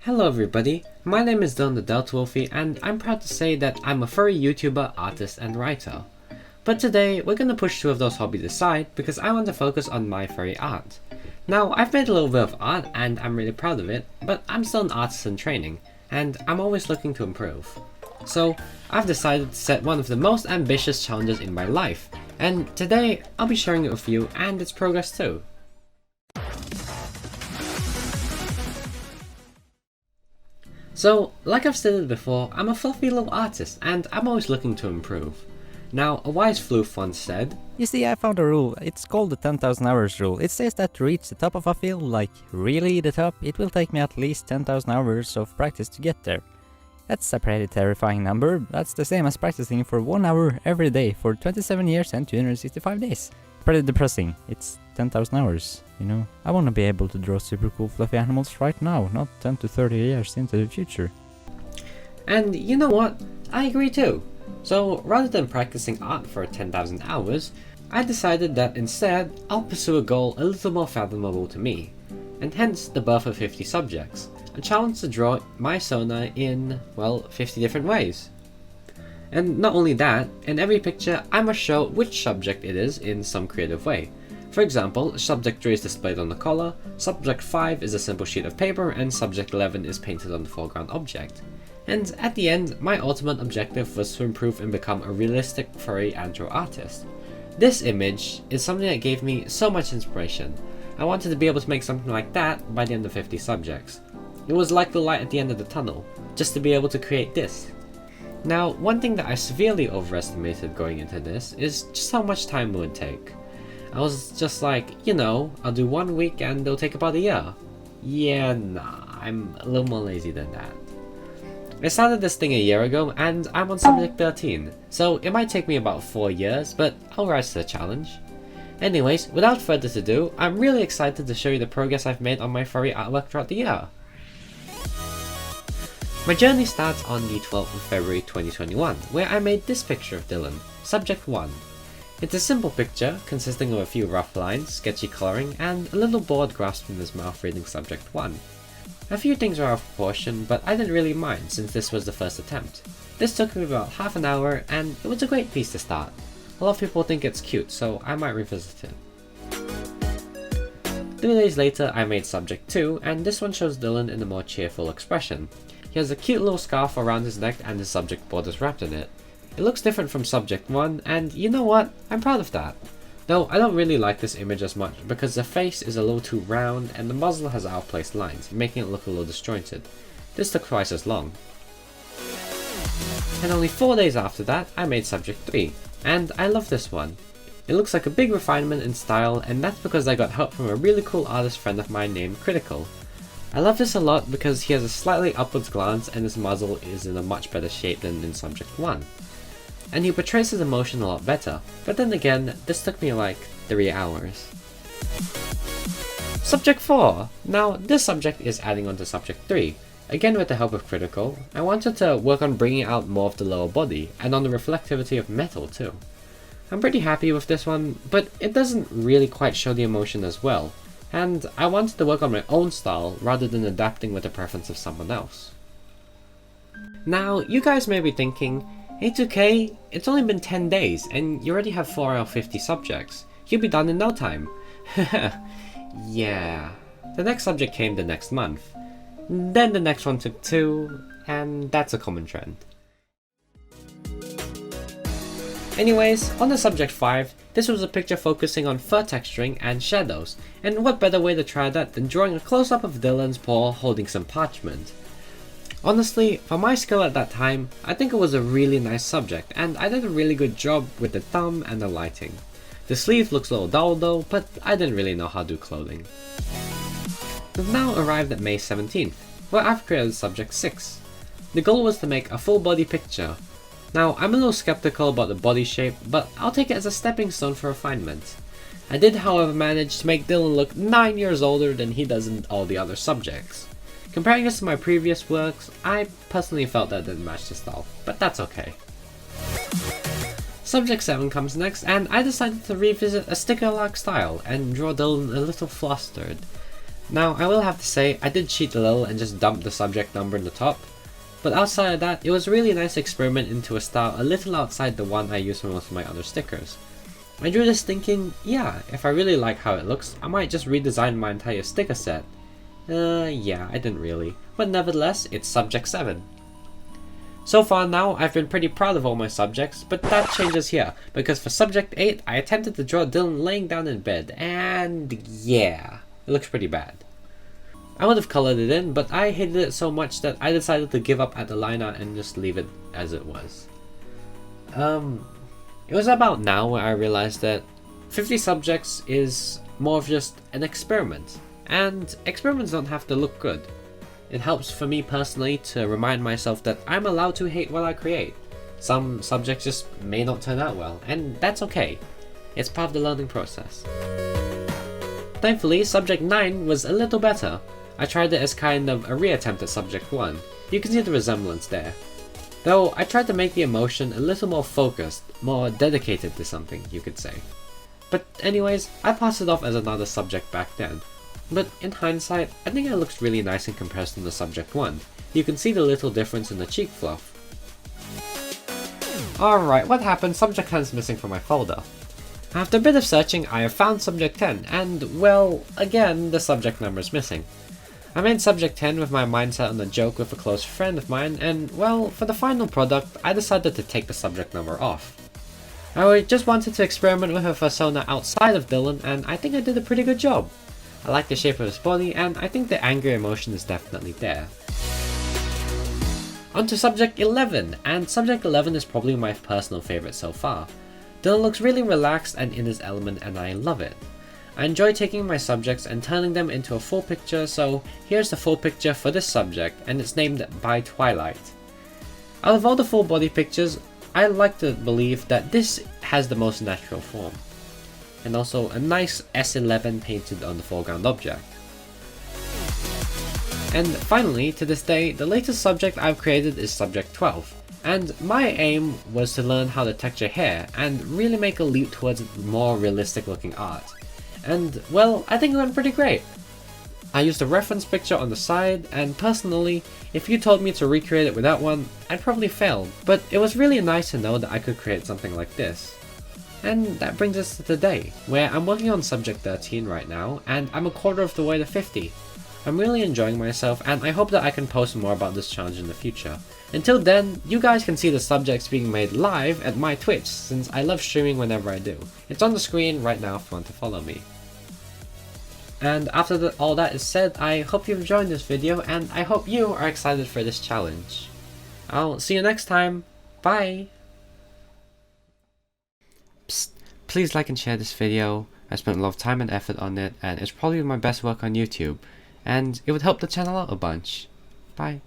Hello everybody, my name is Dylan the Delta Wolfie and I'm proud to say that I'm a furry YouTuber, artist and writer. But today we're gonna push two of those hobbies aside because I want to focus on my furry art. Now I've made a little bit of art and I'm really proud of it, but I'm still an artist in training and I'm always looking to improve. So I've decided to set one of the most ambitious challenges in my life, and today I'll be sharing it with you and its progress too. So, like I've stated before, I'm a fluffy little artist and I'm always looking to improve. Now, a wise floof once said, You see, I found a rule. It's called the 10,000 hours rule. It says that to reach the top of a field, like really the top, it will take me at least 10,000 hours of practice to get there. That's a pretty terrifying number. That's the same as practicing for 1 hour every day for 27 years and 265 days. Pretty depressing. It's 10,000 hours, you know. I want to be able to draw super cool fluffy animals right now, not 10 to 30 years into the future. And you know what? I agree too. So rather than practicing art for 10,000 hours, I decided that instead I'll pursue a goal a little more fathomable to me, and hence the birth of 50 subjects, a challenge to draw my fursona in, well, 50 different ways. And not only that, in every picture I must show which subject it is in some creative way. For example, subject 3 is displayed on the collar, subject 5 is a simple sheet of paper, and subject 11 is painted on the foreground object. And at the end, my ultimate objective was to improve and become a realistic furry andro artist. This image is something that gave me so much inspiration. I wanted to be able to make something like that by the end of 50 subjects. It was like the light at the end of the tunnel, just to be able to create this. Now, one thing that I severely overestimated going into this is just how much time it would take. I was just like, you know, I'll do 1 week and it'll take about a year. Yeah, nah, I'm a little more lazy than that. I started this thing a year ago and I'm on subject 13, so it might take me about 4 years, but I'll rise to the challenge. Anyways, without further ado, I'm really excited to show you the progress I've made on my furry artwork throughout the year. My journey starts on the 12th of February 2021, where I made this picture of Dylan, subject 1. It's a simple picture consisting of a few rough lines, sketchy colouring, and a little board grasped in his mouth reading subject 1. A few things are out of proportion, but I didn't really mind since this was the first attempt. This took me about half an hour and it was a great piece to start. A lot of people think it's cute, so I might revisit it. 3 days later I made subject 2, and this one shows Dylan in a more cheerful expression. He has a cute little scarf around his neck and his subject board is wrapped in it. It looks different from subject 1, and you know what? I'm proud of that. Though I don't really like this image as much because the face is a little too round and the muzzle has outplaced lines, making it look a little disjointed. This took twice as long. And only 4 days after that, I made subject 3, and I love this one. It looks like a big refinement in style, and that's because I got help from a really cool artist friend of mine named Critical. I love this a lot because he has a slightly upwards glance and his muzzle is in a much better shape than in subject 1. And he portrays his emotion a lot better, but then again, this took me like 3 hours. Subject 4! Now, this subject is adding on to subject 3. Again with the help of Critical, I wanted to work on bringing out more of the lower body, and on the reflectivity of metal too. I'm pretty happy with this one, but it doesn't really quite show the emotion as well, and I wanted to work on my own style rather than adapting with the preference of someone else. Now, you guys may be thinking, A2K, it's only been 10 days and you already have 4 out of 50 subjects. You'll be done in no time. Yeah. The next subject came the next month. Then the next one took 2, and that's a common trend. Anyways, on the subject 5, this was a picture focusing on fur texturing and shadows, and what better way to try that than drawing a close-up of Dylan's paw holding some parchment. Honestly, for my skill at that time, I think it was a really nice subject, and I did a really good job with the thumb and the lighting. The sleeve looks a little dull though, but I didn't really know how to do clothing. We've now arrived at May 17th, where I've created subject 6. The goal was to make a full body picture. Now, I'm a little skeptical about the body shape, but I'll take it as a stepping stone for refinement. I did however manage to make Dylan look 9 years older than he does in all the other subjects. Comparing this to my previous works, I personally felt that didn't match the style, but that's okay. Subject 7 comes next, and I decided to revisit a sticker-like style and draw Dylan a little flustered. Now, I will have to say, I did cheat a little and just dump the subject number in the top, but outside of that, it was a really nice experiment into a style a little outside the one I use for most of my other stickers. I drew this thinking, yeah, if I really like how it looks, I might just redesign my entire sticker set. Yeah, I didn't really, but nevertheless, it's subject 7. So far now, I've been pretty proud of all my subjects, but that changes here, because for subject 8, I attempted to draw Dylan laying down in bed, and yeah, it looks pretty bad. I would have colored it in, but I hated it so much that I decided to give up at the line art and just leave it as it was. It was about now where I realized that 50 subjects is more of just an experiment, and experiments don't have to look good. It helps for me personally to remind myself that I'm allowed to hate what I create. Some subjects just may not turn out well, and that's okay. It's part of the learning process. Thankfully, subject 9 was a little better. I tried it as kind of a reattempt at subject 1. You can see the resemblance there. Though, I tried to make the emotion a little more focused, more dedicated to something, you could say. But anyways, I passed it off as another subject back then. But in hindsight, I think it looks really nice in comparison to subject 1. You can see the little difference in the cheek fluff. Alright, what happened? Subject 10 is missing from my folder. After a bit of searching, I have found subject 10, and well, again, the subject number is missing. I made subject 10 with my mindset on a joke with a close friend of mine, and well, for the final product, I decided to take the subject number off. I just wanted to experiment with a fursona outside of Dylan, and I think I did a pretty good job. I like the shape of his body, and I think the anger emotion is definitely there. On to subject 11, and subject 11 is probably my personal favorite so far. Dylan looks really relaxed and in his element, and I love it. I enjoy taking my subjects and turning them into a full picture, so here's the full picture for this subject, and it's named By Twilight. Out of all the full body pictures, I like to believe that this has the most natural form, and also a nice S11 painted on the foreground object. And finally, to this day, the latest subject I've created is subject 12, and my aim was to learn how to texture hair and really make a leap towards more realistic looking art. And well, I think it went pretty great. I used a reference picture on the side, and personally, if you told me to recreate it without one, I'd probably fail, but it was really nice to know that I could create something like this. And that brings us to today, where I'm working on subject 13 right now, and I'm a quarter of the way to 50. I'm really enjoying myself, and I hope that I can post more about this challenge in the future. Until then, you guys can see the subjects being made live at my Twitch, since I love streaming whenever I do. It's on the screen right now if you want to follow me. And after all that is said, I hope you've enjoyed this video, and I hope you are excited for this challenge. I'll see you next time. Bye! Psst, please like and share this video. I spent a lot of time and effort on it, and it's probably my best work on YouTube, and it would help the channel out a bunch. Bye.